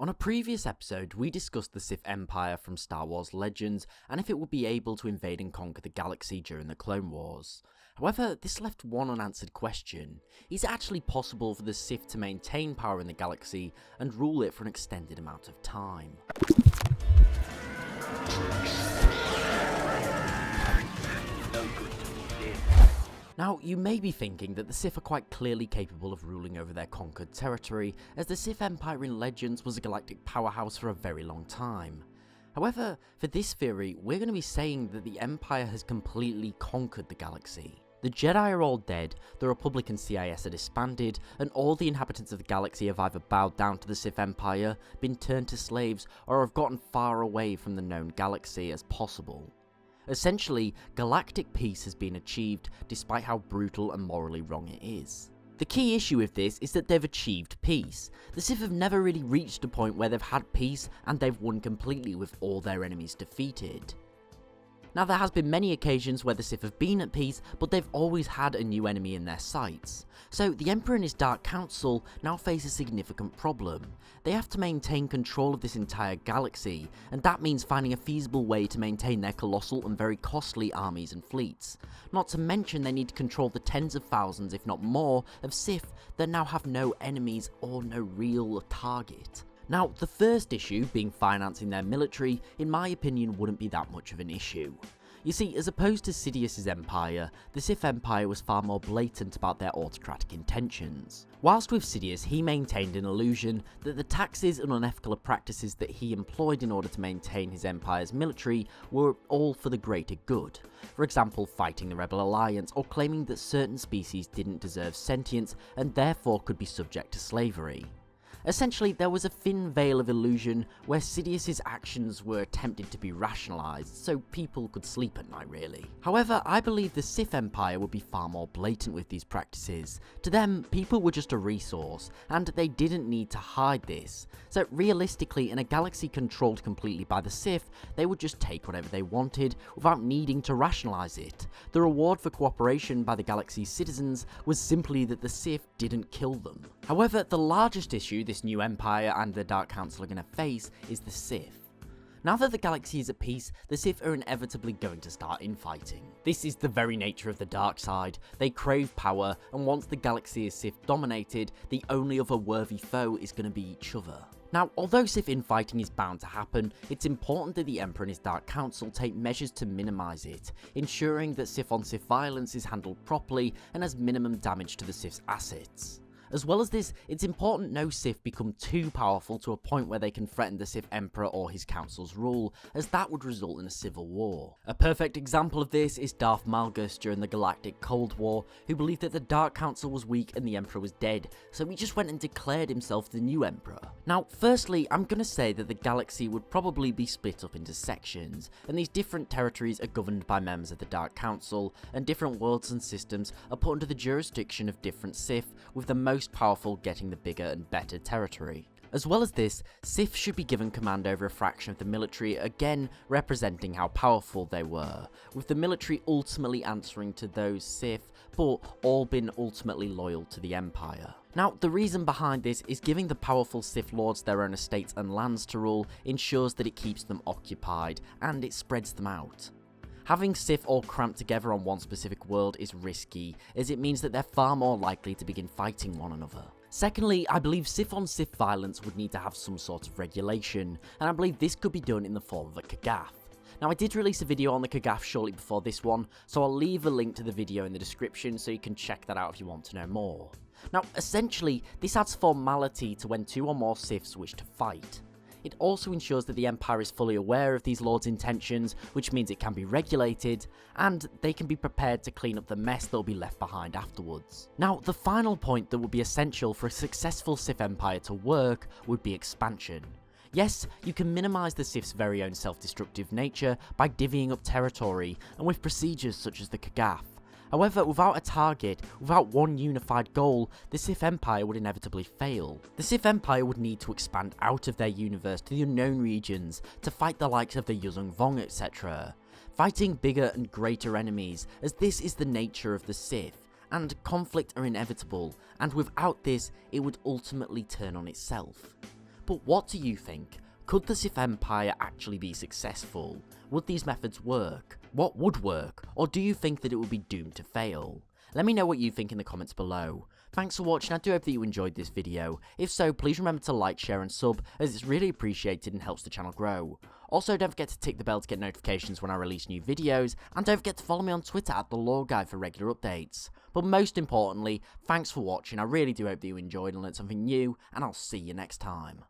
On a previous episode, we discussed the Sith Empire from Star Wars Legends and if it would be able to invade and conquer the galaxy during the Clone Wars. However, this left one unanswered question. Is it actually possible for the Sith to maintain power in the galaxy and rule it for an extended amount of time? Now, you may be thinking that the Sith are quite clearly capable of ruling over their conquered territory, as the Sith Empire in Legends was a galactic powerhouse for a very long time. However, for this theory, we're going to be saying that the Empire has completely conquered the galaxy. The Jedi are all dead, the Republic and CIS are disbanded, and all the inhabitants of the galaxy have either bowed down to the Sith Empire, been turned to slaves, or have gotten far away from the known galaxy as possible. Essentially, galactic peace has been achieved, despite how brutal and morally wrong it is. The key issue with this is that they've achieved peace. The Sith have never really reached a point where they've had peace and they've won completely with all their enemies defeated. Now, there has been many occasions where the Sith have been at peace, but they've always had a new enemy in their sights. So the Emperor and his Dark Council now face a significant problem. They have to maintain control of this entire galaxy, and that means finding a feasible way to maintain their colossal and very costly armies and fleets. Not to mention they need to control the tens of thousands, if not more, of Sith that now have no enemies or no real target. Now, the first issue, being financing their military, in my opinion wouldn't be that much of an issue. You see, as opposed to Sidious's empire, the Sith Empire was far more blatant about their autocratic intentions. Whilst with Sidious, he maintained an illusion that the taxes and unethical practices that he employed in order to maintain his empire's military were all for the greater good. For example, fighting the Rebel Alliance or claiming that certain species didn't deserve sentience and therefore could be subject to slavery. Essentially, there was a thin veil of illusion where Sidious's actions were attempted to be rationalised, so people could sleep at night really. However, I believe the Sith Empire would be far more blatant with these practices. To them, people were just a resource, and they didn't need to hide this. So realistically, in a galaxy controlled completely by the Sith, they would just take whatever they wanted without needing to rationalise it. The reward for cooperation by the galaxy's citizens was simply that the Sith didn't kill them. However, the largest issue this new empire and the Dark Council are going to face is the Sith. Now that the galaxy is at peace, the Sith are inevitably going to start infighting. This is the very nature of the dark side. They crave power, and once the galaxy is Sith dominated, the only other worthy foe is going to be each other. Now, although Sith infighting is bound to happen, it's important that the Emperor and his Dark Council take measures to minimise it, ensuring that Sith-on-Sith violence is handled properly and has minimum damage to the Sith's assets. As well as this, it's important no Sith become too powerful to a point where they can threaten the Sith Emperor or his council's rule, as that would result in a civil war. A perfect example of this is Darth Malgus during the Galactic Cold War, who believed that the Dark Council was weak and the Emperor was dead, so he just went and declared himself the new Emperor. Now, firstly, I'm gonna say that the galaxy would probably be split up into sections, and these different territories are governed by members of the Dark Council, and different worlds and systems are put under the jurisdiction of different Sith, with the most powerful getting the bigger and better territory. As well as this, Sith should be given command over a fraction of the military, again representing how powerful they were, with the military ultimately answering to those Sith, but all been ultimately loyal to the Empire. Now, the reason behind this is giving the powerful Sith Lords their own estates and lands to rule ensures that it keeps them occupied, and it spreads them out. Having Sith all cramped together on one specific world is risky, as it means that they're far more likely to begin fighting one another. Secondly, I believe Sith-on-Sith violence would need to have some sort of regulation, and I believe this could be done in the form of a Kagath. Now, I did release a video on the Kagath shortly before this one, so I'll leave a link to the video in the description so you can check that out if you want to know more. Now, essentially, this adds formality to when two or more Siths wish to fight. It also ensures that the Empire is fully aware of these lords' intentions, which means it can be regulated, and they can be prepared to clean up the mess that will be left behind afterwards. Now, the final point that would be essential for a successful Sith Empire to work would be expansion. Yes, you can minimise the Sith's very own self-destructive nature by divvying up territory, and with procedures such as the Kagath. However, without a target, without one unified goal, the Sith Empire would inevitably fail. The Sith Empire would need to expand out of their universe to the unknown regions to fight the likes of the Yuzong Vong, etc. Fighting bigger and greater enemies, as this is the nature of the Sith, and conflict are inevitable, and without this, it would ultimately turn on itself. But what do you think? Could the Sith Empire actually be successful? Would these methods work? What would work? Or do you think that it would be doomed to fail? Let me know what you think in the comments below. Thanks for watching, I do hope that you enjoyed this video. If so, please remember to like, share and sub, as it's really appreciated and helps the channel grow. Also, don't forget to tick the bell to get notifications when I release new videos, and don't forget to follow me on Twitter at The Lore Guy for regular updates. But most importantly, thanks for watching, I really do hope that you enjoyed and learned something new, and I'll see you next time.